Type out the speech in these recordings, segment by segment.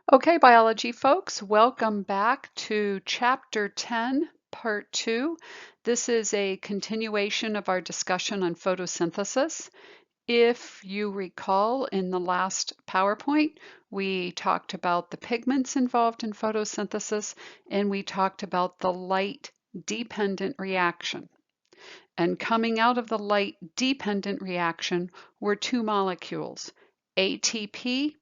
Okay, biology folks, welcome back to Chapter 10, Part 2. This is a continuation of our discussion on photosynthesis. If you recall, in the last PowerPoint, we talked about the pigments involved in photosynthesis, and we talked about the light-dependent reaction. And coming out of the light-dependent reaction were two molecules, ATP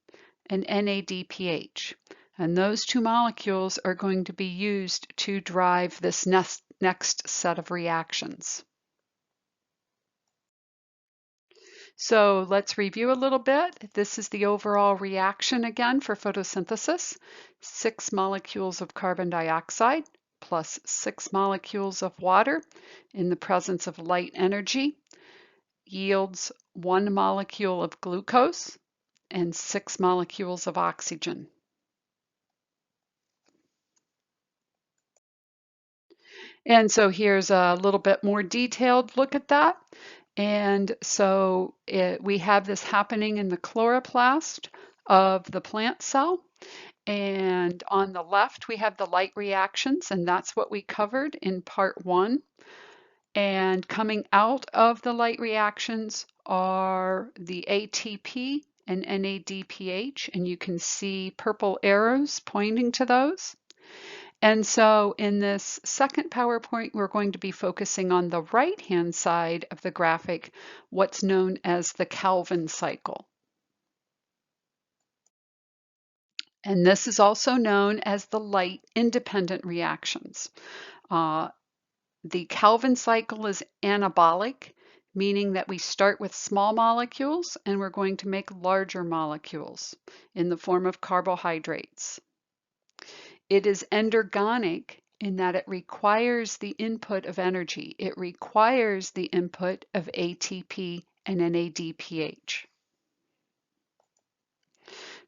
and NADPH. And those two molecules are going to be used to drive this next set of reactions. So let's review a little bit. This is the overall reaction again for photosynthesis. 6 molecules of carbon dioxide plus 6 molecules of water in the presence of light energy yields 1 molecule of glucose and 6 molecules of oxygen. And so here's a little bit more detailed look at that. And so we have this happening in the chloroplast of the plant cell. And on the left, we have the light reactions, and that's what we covered in part 1. And coming out of the light reactions are the ATP and NADPH, and you can see purple arrows pointing to those. And so in this second PowerPoint, we're going to be focusing on the right-hand side of the graphic, what's known as the Calvin cycle. And this is also known as the light-independent reactions. The Calvin cycle is anabolic, meaning that we start with small molecules and we're going to make larger molecules in the form of carbohydrates. It is endergonic in that it requires the input of energy. It requires the input of ATP and NADPH.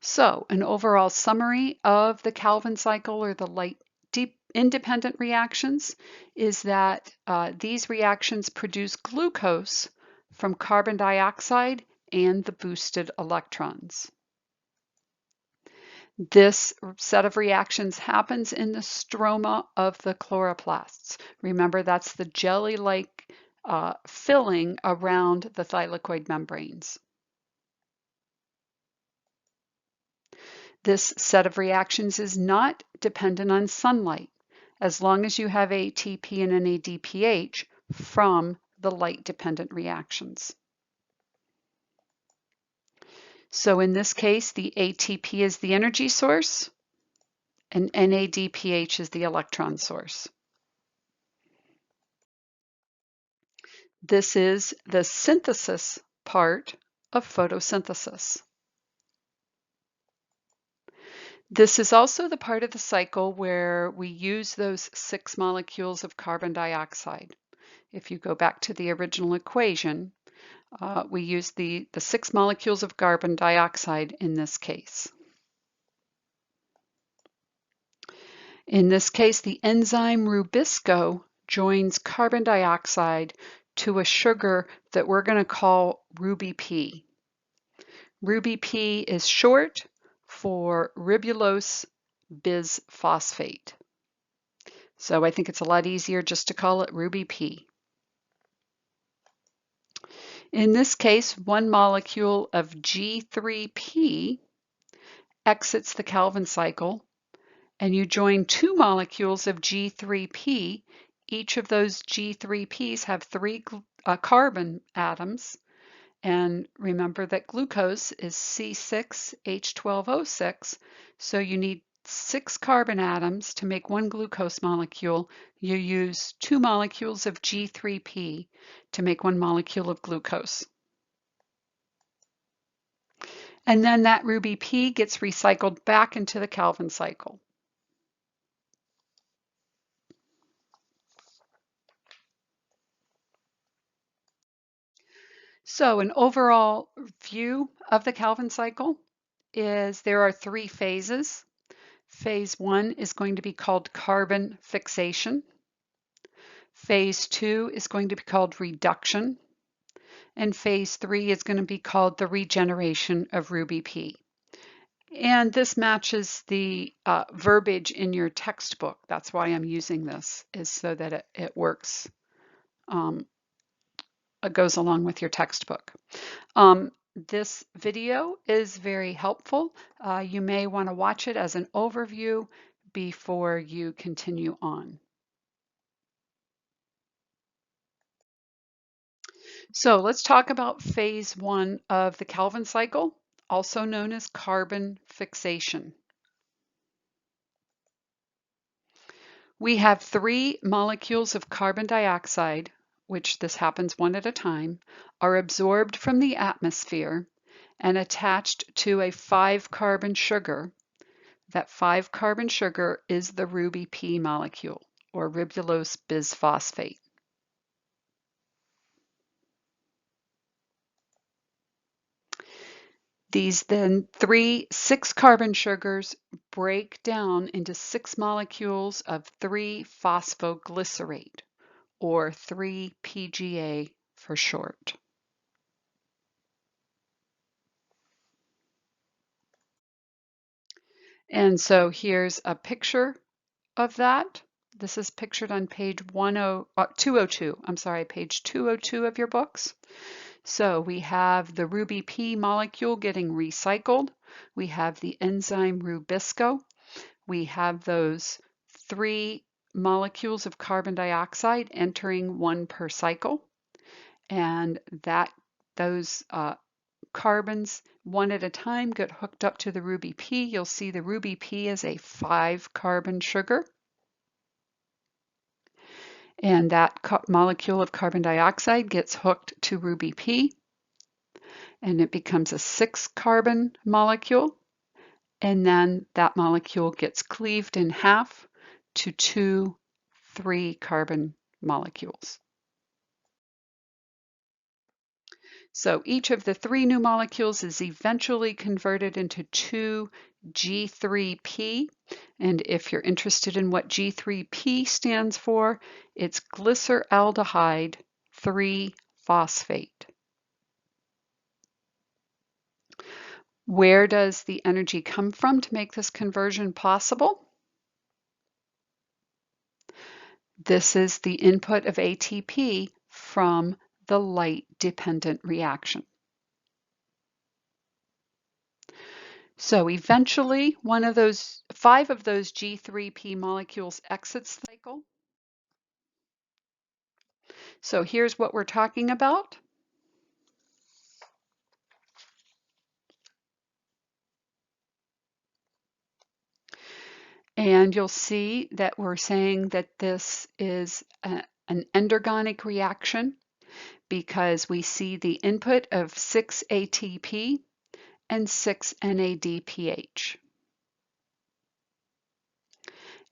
So, an overall summary of the Calvin cycle or the light-independent reactions is that these reactions produce glucose from carbon dioxide and the boosted electrons. This set of reactions happens in the stroma of the chloroplasts. Remember, that's the jelly-like filling around the thylakoid membranes. This set of reactions is not dependent on sunlight, as long as you have ATP and NADPH from the light-dependent reactions. So in this case, the ATP is the energy source, and NADPH is the electron source. This is the synthesis part of photosynthesis. This is also the part of the cycle where we use those 6 molecules of carbon dioxide. If you go back to the original equation, we use the 6 molecules of carbon dioxide in this case. In this case, the enzyme Rubisco joins carbon dioxide to a sugar that we're going to call Ruby P. Ruby P is short for ribulose bisphosphate. So I think it's a lot easier just to call it Ruby P. In this case, 1 molecule of G3P exits the Calvin cycle, and you join 2 molecules of G3P. Each of those G3Ps have 3 carbon atoms. And remember that glucose is C6H12O6, so you need 6 carbon atoms to make 1 glucose molecule. You use 2 molecules of G3P to make 1 molecule of glucose. And then that Ruby P gets recycled back into the Calvin cycle. So an overall view of the Calvin cycle is there are 3 phases. Phase 1 is going to be called carbon fixation. Phase 2 is going to be called reduction. And phase 3 is going to be called the regeneration of Ruby P. And this matches the verbiage in your textbook. That's why I'm using this, is so that it works, it goes along with your textbook. This video is very helpful. You may want to watch it as an overview before you continue on. So let's talk about phase one of the Calvin cycle, also known as carbon fixation. We have three molecules of carbon dioxide, which this happens one at a time, are absorbed from the atmosphere and attached to a 5-carbon sugar. That 5-carbon sugar is the ruby P molecule, or ribulose bisphosphate. These then 3 6-carbon sugars break down into 6 molecules of 3-phosphoglycerate, or 3-PGA for short. And so here's a picture of that. This is pictured on page 202. I'm sorry, page 202 of your books. So we have the ruby P molecule getting recycled. We have the enzyme Rubisco. We have those 3 molecules of carbon dioxide entering 1 per cycle. And those carbons, 1 at a time, get hooked up to the ruby P. You'll see the ruby P is a 5-carbon sugar. And that molecule of carbon dioxide gets hooked to ruby P, and it becomes a 6-carbon molecule. And then that molecule gets cleaved in half to 2 3-carbon molecules. So each of the 3 new molecules is eventually converted into 2 G3P. And if you're interested in what G3P stands for, it's glyceraldehyde 3-phosphate. Where does the energy come from to make this conversion possible? This is the input of ATP from the light-dependent reaction. So eventually, 5 of those G3P molecules exits the cycle. So here's what we're talking about. And you'll see that we're saying that this is an endergonic reaction because we see the input of 6 ATP and 6 NADPH.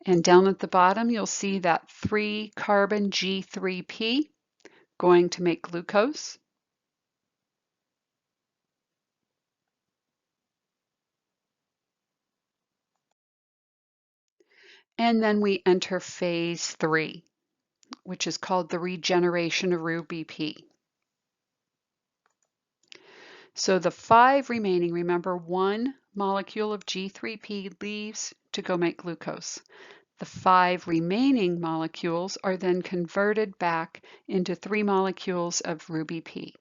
And down at the bottom, you'll see that 3-carbon G3P going to make glucose. And then we enter phase 3, which is called the regeneration of ruby P. So the 5 remaining, remember 1 molecule of G3P leaves to go make glucose. The 5 remaining molecules are then converted back into 3 molecules of ruby P.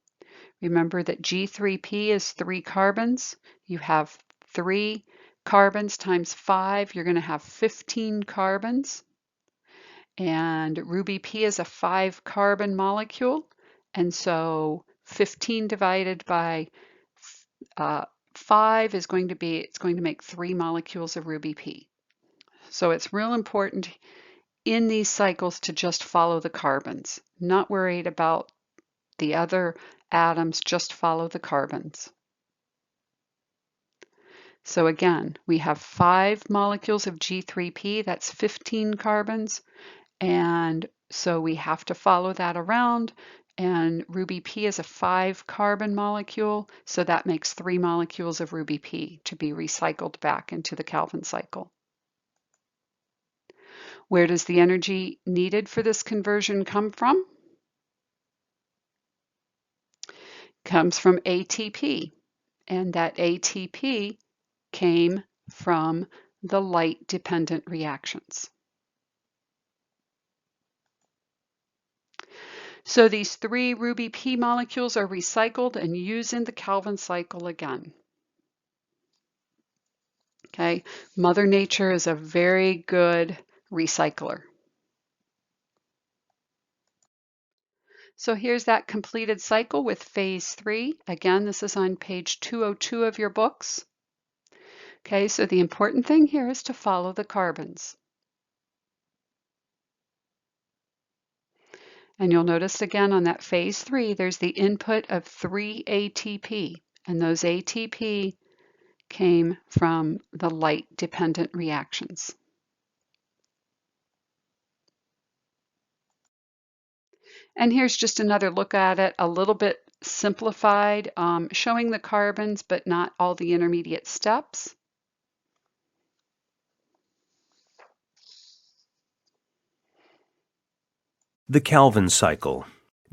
Remember that G3P is 3 carbons. You have 3 carbons times 5, you're going to have 15 carbons. And ruby P is a 5-carbon molecule. And so 15 divided by 5 is going to make 3 molecules of ruby P. So it's real important in these cycles to just follow the carbons, not worried about the other atoms, just follow the carbons. So again, we have 5 molecules of G3P, that's 15 carbons, and so we have to follow that around, and ruby P is a 5-carbon molecule, so that makes 3 molecules of ruby P to be recycled back into the Calvin cycle. Where does the energy needed for this conversion come from? Comes from ATP, and that ATP came from the light-dependent reactions. So these 3 ruby P molecules are recycled and used in the Calvin cycle again. Okay, Mother Nature is a very good recycler. So here's that completed cycle with phase 3. Again, this is on page 202 of your books. Okay, so the important thing here is to follow the carbons. And you'll notice again on that phase 3, there's the input of 3 ATP, and those ATP came from the light-dependent reactions. And here's just another look at it, a little bit simplified, showing the carbons, but not all the intermediate steps. The Calvin cycle.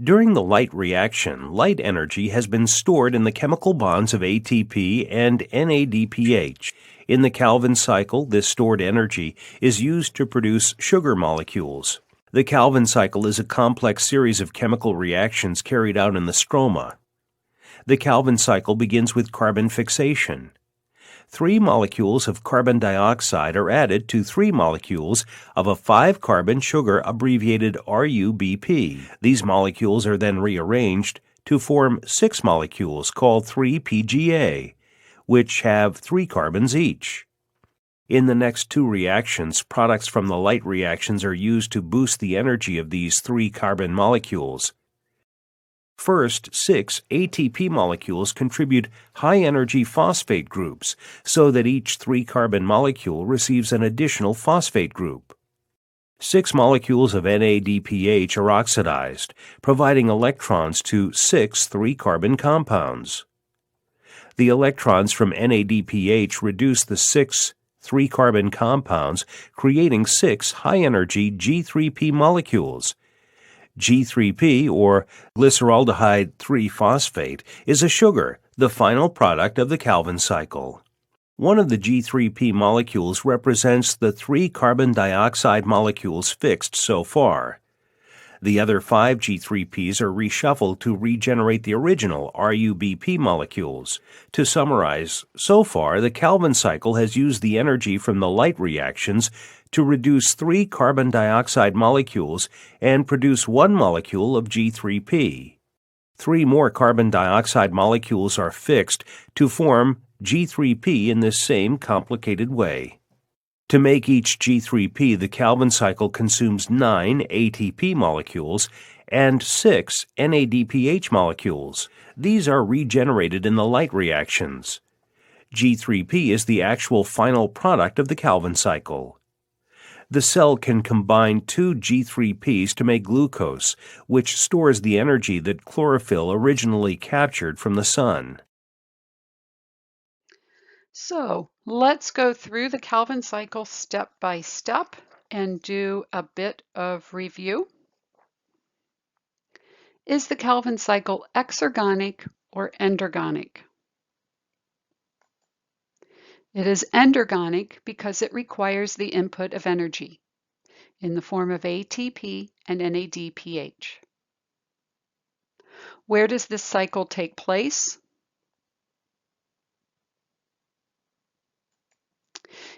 During the light reaction, light energy has been stored in the chemical bonds of ATP and NADPH. In the Calvin cycle, this stored energy is used to produce sugar molecules. The Calvin cycle is a complex series of chemical reactions carried out in the stroma. The Calvin cycle begins with carbon fixation. 3 molecules of carbon dioxide are added to 3 molecules of a 5-carbon sugar abbreviated RUBP. These molecules are then rearranged to form 6 molecules called 3-PGA, which have 3 carbons each. In the next 2 reactions, products from the light reactions are used to boost the energy of these 3 carbon molecules. First, 6 ATP molecules contribute high-energy phosphate groups so that each 3-carbon molecule receives an additional phosphate group. 6 molecules of NADPH are oxidized, providing electrons to 6 3-carbon compounds. The electrons from NADPH reduce the 6 3-carbon compounds, creating 6 high-energy G3P molecules. G3P, or glyceraldehyde 3-phosphate, is a sugar, the final product of the Calvin cycle. One of the G3P molecules represents the 3 carbon dioxide molecules fixed so far. The other 5 G3Ps are reshuffled to regenerate the original RUBP molecules. To summarize, so far the Calvin cycle has used the energy from the light reactions to reduce 3 carbon dioxide molecules and produce 1 molecule of G3P. 3 more carbon dioxide molecules are fixed to form G3P in this same complicated way. To make each G3P, the Calvin cycle consumes 9 ATP molecules and 6 NADPH molecules. These are regenerated in the light reactions. G3P is the actual final product of the Calvin cycle. The cell can combine 2 G3Ps to make glucose, which stores the energy that chlorophyll originally captured from the sun. So let's go through the Calvin cycle step by step and do a bit of review. Is the Calvin cycle exergonic or endergonic? It is endergonic because it requires the input of energy in the form of ATP and NADPH. Where does this cycle take place?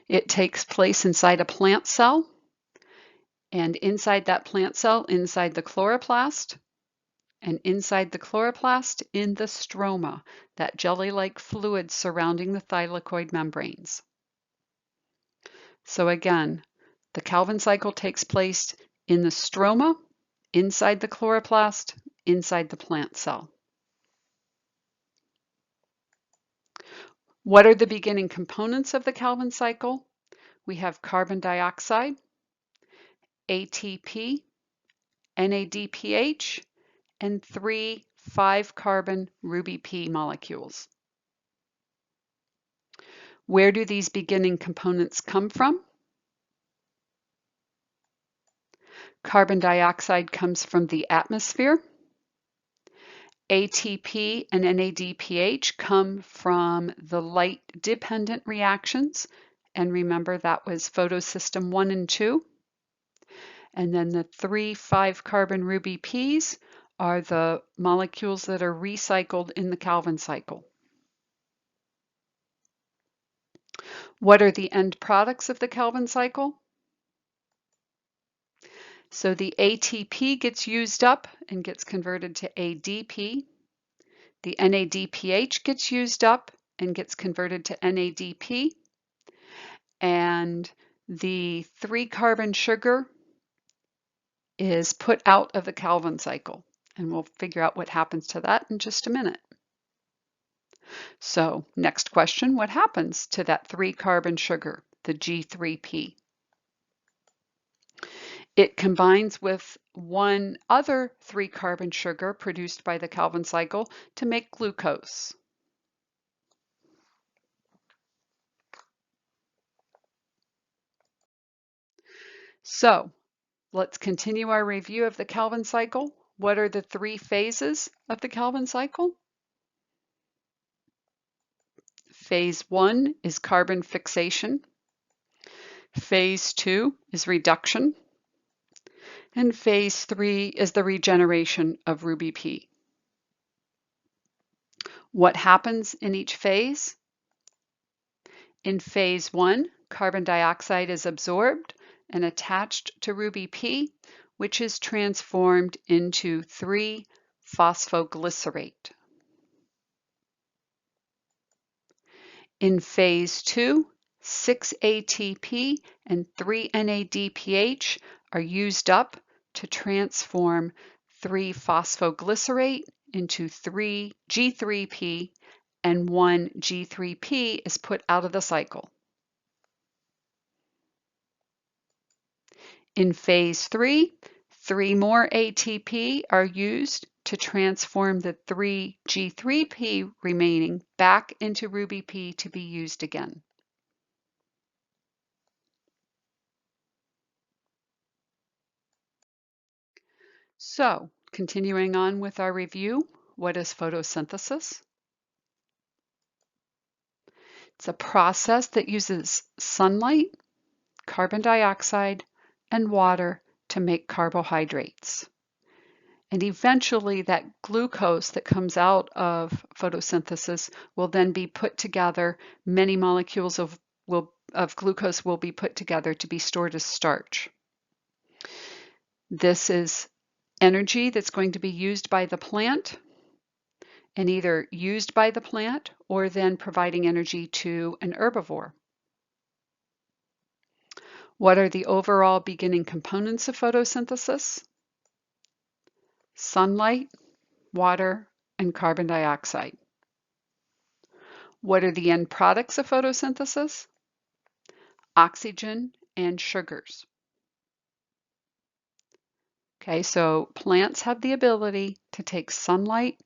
It takes place inside a plant cell, and inside that plant cell, inside the chloroplast, and inside the chloroplast in the stroma, that jelly-like fluid surrounding the thylakoid membranes. So again, the Calvin cycle takes place in the stroma, inside the chloroplast, inside the plant cell. What are the beginning components of the Calvin cycle? We have carbon dioxide, ATP, NADPH, and 3 5-carbon ruby P molecules. Where do these beginning components come from? Carbon dioxide comes from the atmosphere, ATP and NADPH come from the light-dependent reactions. And remember, that was photosystem 1 and 2. And then the 3 5-carbon ruby Ps are the molecules that are recycled in the Calvin cycle. What are the end products of the Calvin cycle? So the ATP gets used up and gets converted to ADP. The NADPH gets used up and gets converted to NADP. And the 3-carbon sugar is put out of the Calvin cycle. And we'll figure out what happens to that in just a minute. So next question, what happens to that 3-carbon sugar, the G3P? It combines with one other 3-carbon sugar produced by the Calvin cycle to make glucose. So let's continue our review of the Calvin cycle. What are the 3 phases of the Calvin cycle? Phase 1 is carbon fixation. Phase 2 is reduction. And phase 3 is the regeneration of ruby P. What happens in each phase? In phase 1, carbon dioxide is absorbed and attached to ruby P, which is transformed into 3-phosphoglycerate. In phase 2, 6 ATP and 3 NADPH are used up to transform 3-phosphoglycerate into 3 G3P, and 1 G3P is put out of the cycle. In phase 3, 3 more ATP are used to transform the 3 G3P remaining back into ruby P to be used again. So, continuing on with our review, what is photosynthesis? It's a process that uses sunlight, carbon dioxide, and water to make carbohydrates. And eventually that glucose that comes out of photosynthesis will then be put together. Many molecules of glucose will be put together to be stored as starch. This is energy that's going to be used by the plant, and either used by the plant or then providing energy to an herbivore. What are the overall beginning components of photosynthesis? Sunlight, water, and carbon dioxide. What are the end products of photosynthesis? Oxygen and sugars. Okay, so plants have the ability to take sunlight,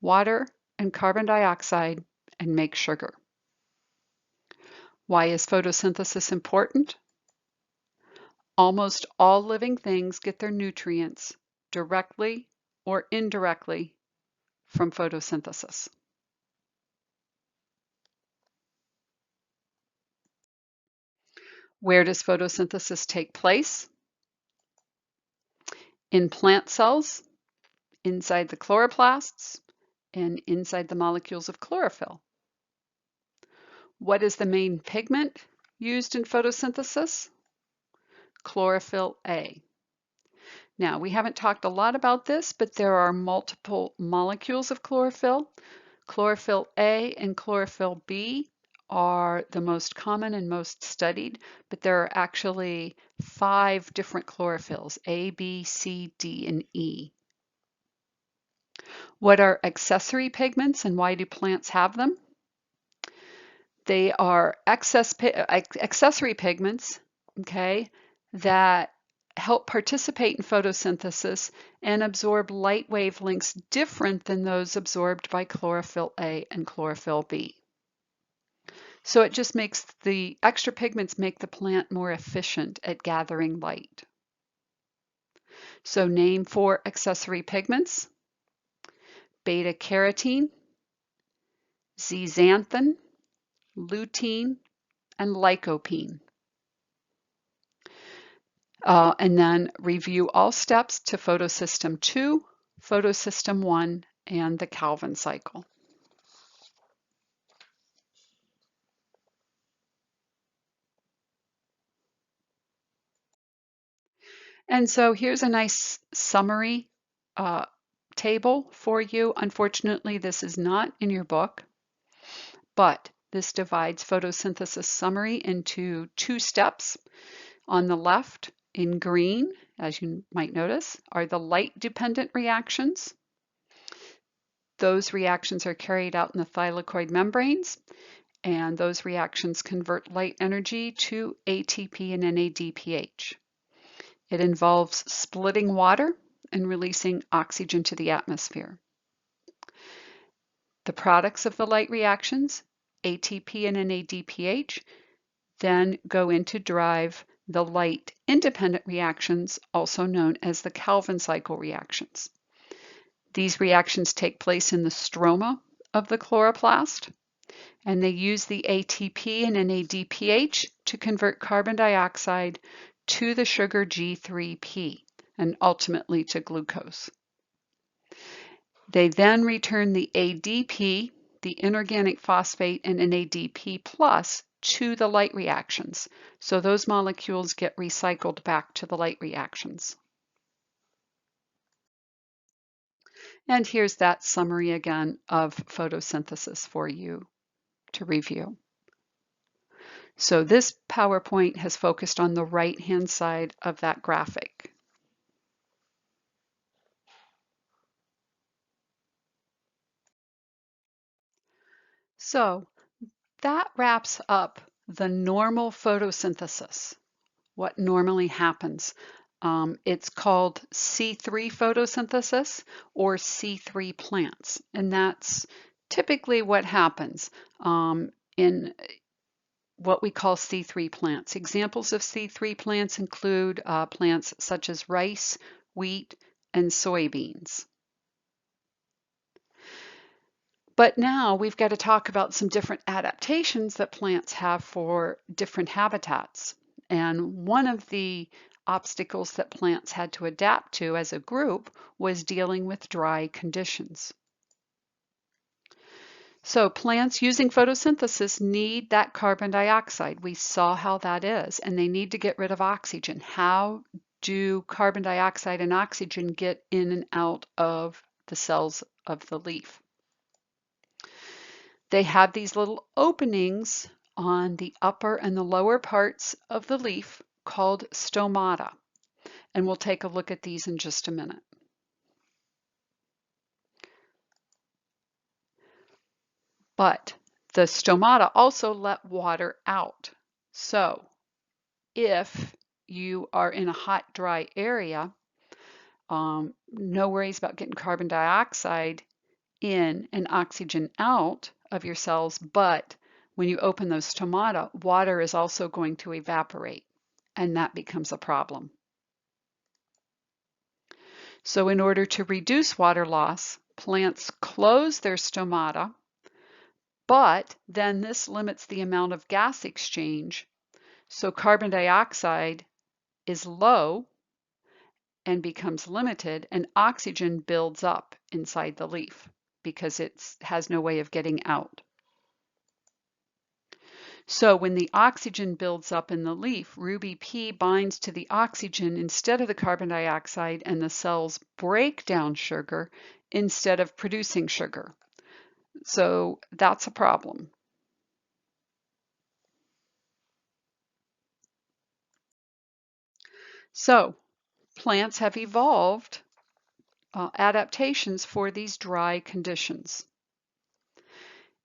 water, and carbon dioxide and make sugar. Why is photosynthesis important? Almost all living things get their nutrients directly or indirectly from photosynthesis. Where does photosynthesis take place? In plant cells, inside the chloroplasts, and inside the molecules of chlorophyll. What is the main pigment used in photosynthesis? Chlorophyll A. Now, we haven't talked a lot about this, but there are multiple molecules of chlorophyll. Chlorophyll A and chlorophyll B are the most common and most studied, but there are actually 5 different chlorophylls, A, B, C, D, and E. What are accessory pigments and why do plants have them? They are accessory pigments, okay, that help participate in photosynthesis and absorb light wavelengths different than those absorbed by chlorophyll A and chlorophyll B. So it just makes the extra pigments make the plant more efficient at gathering light. So name 4 accessory pigments. beta-carotene, zeaxanthin, lutein, and lycopene. And then review all steps to photosystem 2, photosystem 1, and the Calvin cycle. And so here's a nice summary table for you. Unfortunately, this is not in your book, but this divides photosynthesis summary into 2 steps. On the left, in green, as you might notice, are the light-dependent reactions. Those reactions are carried out in the thylakoid membranes, and those reactions convert light energy to ATP and NADPH. It involves splitting water and releasing oxygen to the atmosphere. The products of the light reactions, ATP and NADPH, then go in to drive the light independent reactions, also known as the Calvin cycle reactions. These reactions take place in the stroma of the chloroplast, and they use the ATP and NADPH to convert carbon dioxide to the sugar G3P and ultimately to glucose. They then return the ADP, the inorganic phosphate, and NADP plus to the light reactions. So those molecules get recycled back to the light reactions. And here's that summary again of photosynthesis for you to review. So this PowerPoint has focused on the right-hand side of that graphic. So that wraps up the normal photosynthesis, what normally happens. It's called C3 photosynthesis or C3 plants, and that's typically what happens in what we call C3 plants. Examples of C3 plants include plants such as rice, wheat, and soybeans. But now we've got to talk about some different adaptations that plants have for different habitats. And one of the obstacles that plants had to adapt to as a group was dealing with dry conditions. So plants using photosynthesis need that carbon dioxide. We saw how that is, and they need to get rid of oxygen. How do carbon dioxide and oxygen get in and out of the cells of the leaf? They have these little openings on the upper and the lower parts of the leaf called stomata. And we'll take a look at these in just a minute. But the stomata also let water out. So if you are in a hot, dry area, no worries about getting carbon dioxide in and oxygen out of your cells, but when you open those stomata, water is also going to evaporate, and that becomes a problem. So in order to reduce water loss, plants close their stomata, but then this limits the amount of gas exchange. So carbon dioxide is low and becomes limited, and oxygen builds up inside the leaf because it has no way of getting out. So when the oxygen builds up in the leaf, Ruby P binds to the oxygen instead of the carbon dioxide, and the cells break down sugar instead of producing sugar. So that's a problem. So plants have evolved adaptations for these dry conditions.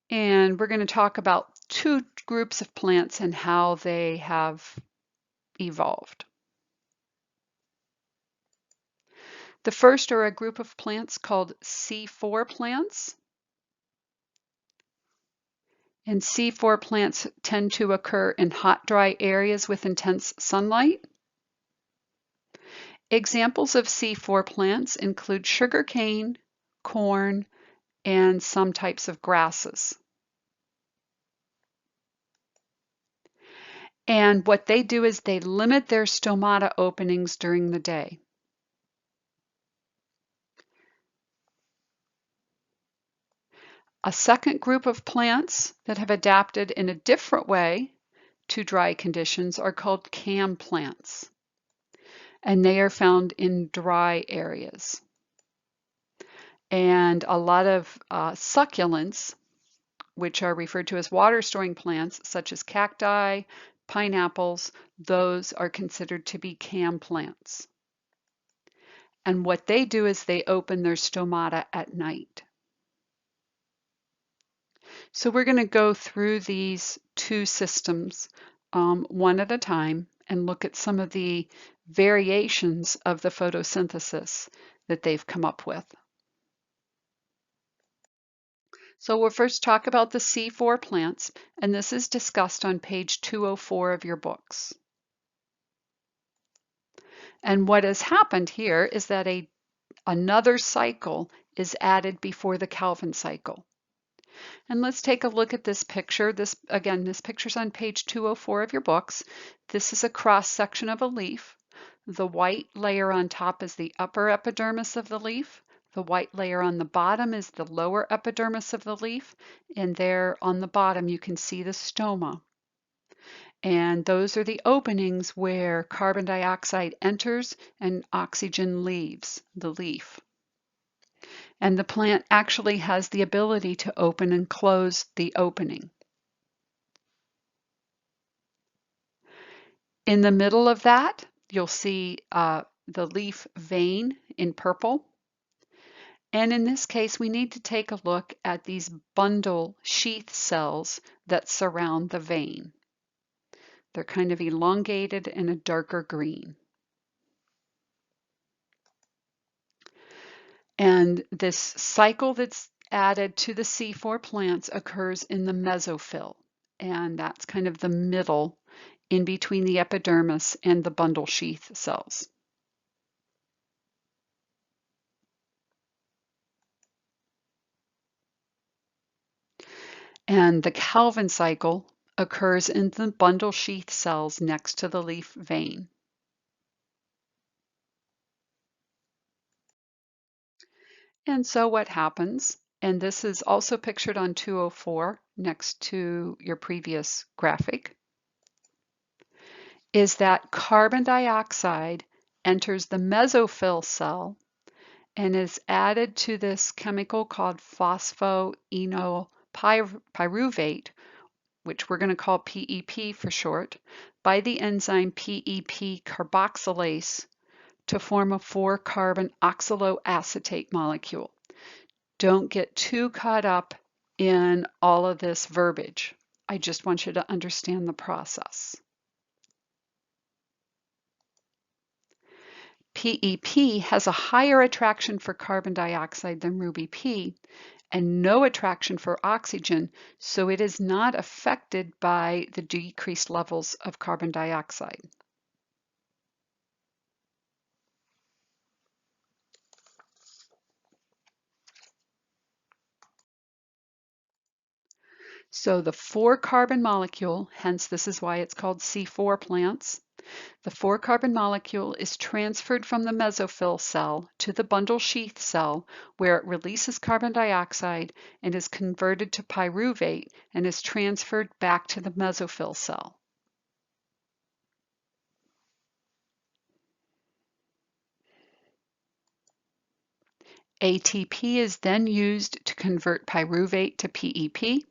And we're going to talk about 2 groups of plants and how they have evolved. The first are a group of plants called C4 plants. And C4 plants tend to occur in hot, dry areas with intense sunlight. Examples of C4 plants include sugarcane, corn, and some types of grasses. And what they do is they limit their stomata openings during the day. A second group of plants that have adapted in a different way to dry conditions are called cam plants, and they are found in dry areas. And a lot of succulents, which are referred to as water storing plants, such as cacti, pineapples, those are considered to be cam plants. And what they do is they open their stomata at night. So we're going to go through these two systems one at a time and look at some of the variations of the photosynthesis that they've come up with. So we'll first talk about the C4 plants, and this is discussed on page 204 of your books. And what has happened here is that another cycle is added before the Calvin cycle. And let's take a look at this picture. This picture's on page 204 of your books. This is a cross section of a leaf. The white layer on top is the upper epidermis of the leaf. The white layer on the bottom is the lower epidermis of the leaf. And there on the bottom you can see the stoma. And those are the openings where carbon dioxide enters and oxygen leaves the leaf. And the plant actually has the ability to open and close the opening. In the middle of that, you'll see the leaf vein in purple. And in this case, we need to take a look at these bundle sheath cells that surround the vein. They're kind of elongated and a darker green. And this cycle that's added to the C4 plants occurs in the mesophyll, and that's kind of the middle in between the epidermis and the bundle sheath cells. And the Calvin cycle occurs in the bundle sheath cells next to the leaf vein. And so what happens, and this is also pictured on 204 next to your previous graphic, is that carbon dioxide enters the mesophyll cell and is added to this chemical called phosphoenolpyruvate, which we're going to call PEP for short, by the enzyme PEP carboxylase to form a 4-carbon oxaloacetate molecule. Don't get too caught up in all of this verbiage. I just want you to understand the process. PEP has a higher attraction for carbon dioxide than Ruby P and no attraction for oxygen, so it is not affected by the decreased levels of carbon dioxide. So the 4-carbon molecule, hence this is why it's called C4 plants, the 4-carbon molecule is transferred from the mesophyll cell to the bundle sheath cell where it releases carbon dioxide and is converted to pyruvate and is transferred back to the mesophyll cell. ATP is then used to convert pyruvate to PEP.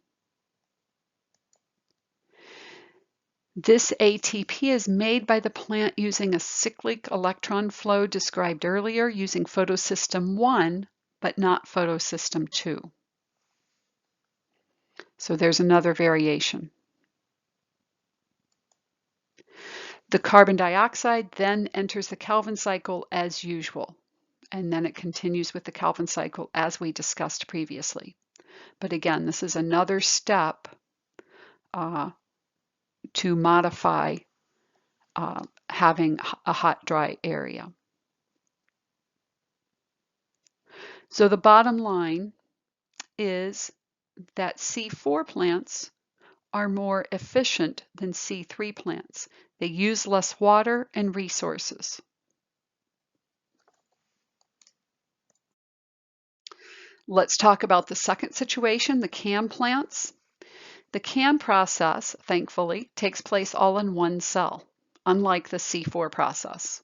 This ATP is made by the plant using a cyclic electron flow described earlier using photosystem 1, but not photosystem 2. So there's another variation. The carbon dioxide then enters the Calvin cycle as usual, and then it continues with the Calvin cycle as we discussed previously. But again, this is another step to modify having a hot, dry area. So the bottom line is that C4 plants are more efficient than C3 plants. They use less water and resources. Let's talk about the second situation, the CAM plants. The CAM process, thankfully, takes place all in one cell, unlike the C4 process.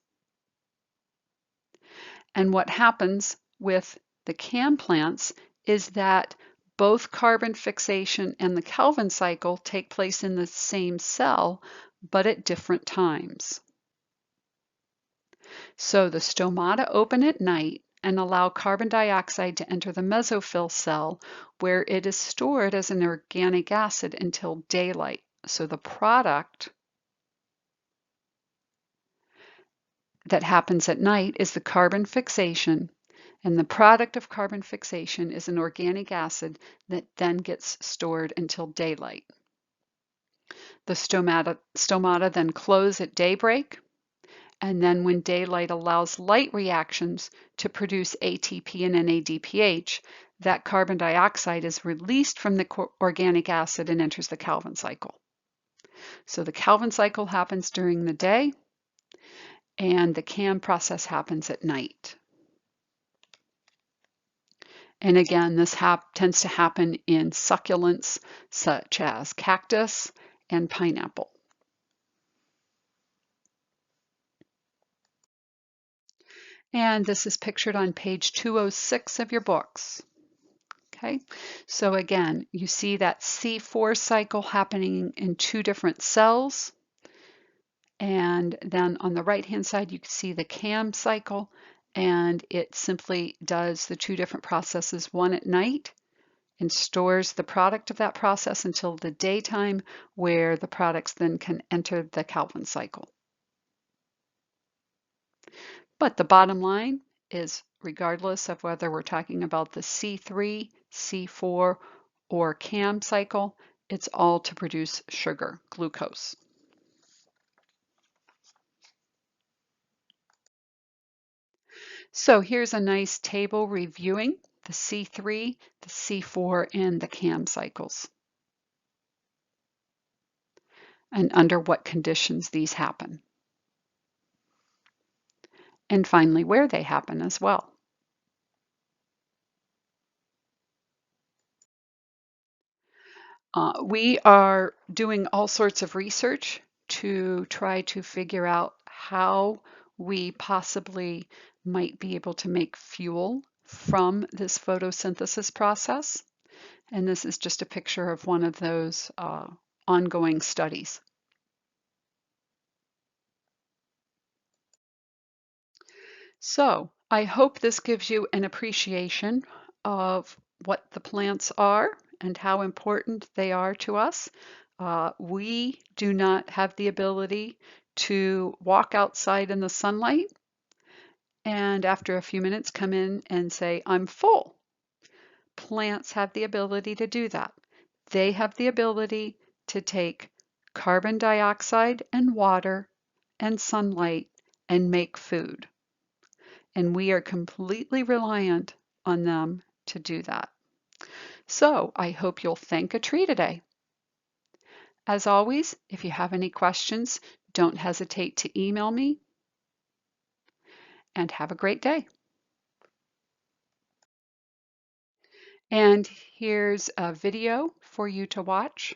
And what happens with the CAM plants is that both carbon fixation and the Calvin cycle take place in the same cell, but at different times. So the stomata open at night and allow carbon dioxide to enter the mesophyll cell, where it is stored as an organic acid until daylight. So the product that happens at night is the carbon fixation, and the product of carbon fixation is an organic acid that then gets stored until daylight. The stomata then close at daybreak, and then when daylight allows light reactions to produce ATP and NADPH, that carbon dioxide is released from the organic acid and enters the Calvin cycle. So the Calvin cycle happens during the day, and the CAM process happens at night. And again, this tends to happen in succulents such as cactus and pineapple. And this is pictured on page 206 of your books. Okay, so again, you see that C4 cycle happening in two different cells. And then on the right-hand side, you can see the CAM cycle, and it simply does the two different processes, one at night, and stores the product of that process until the daytime, where the products then can enter the Calvin cycle. But the bottom line is, regardless of whether we're talking about the C3, C4, or CAM cycle, it's all to produce sugar, glucose. So here's a nice table reviewing the C3, the C4, and the CAM cycles, and under what conditions these happen. And finally, where they happen as well. We are doing all sorts of research to try to figure out how we possibly might be able to make fuel from this photosynthesis process. And this is just a picture of one of those ongoing studies. So I hope this gives you an appreciation of what the plants are and how important they are to us. We do not have the ability to walk outside in the sunlight and after a few minutes come in and say, I'm full. Plants have the ability to do that. They have the ability to take carbon dioxide and water and sunlight and make food. And we are completely reliant on them to do that. So I hope you'll thank a tree today. As always, if you have any questions, don't hesitate to email me, and have a great day. And here's a video for you to watch.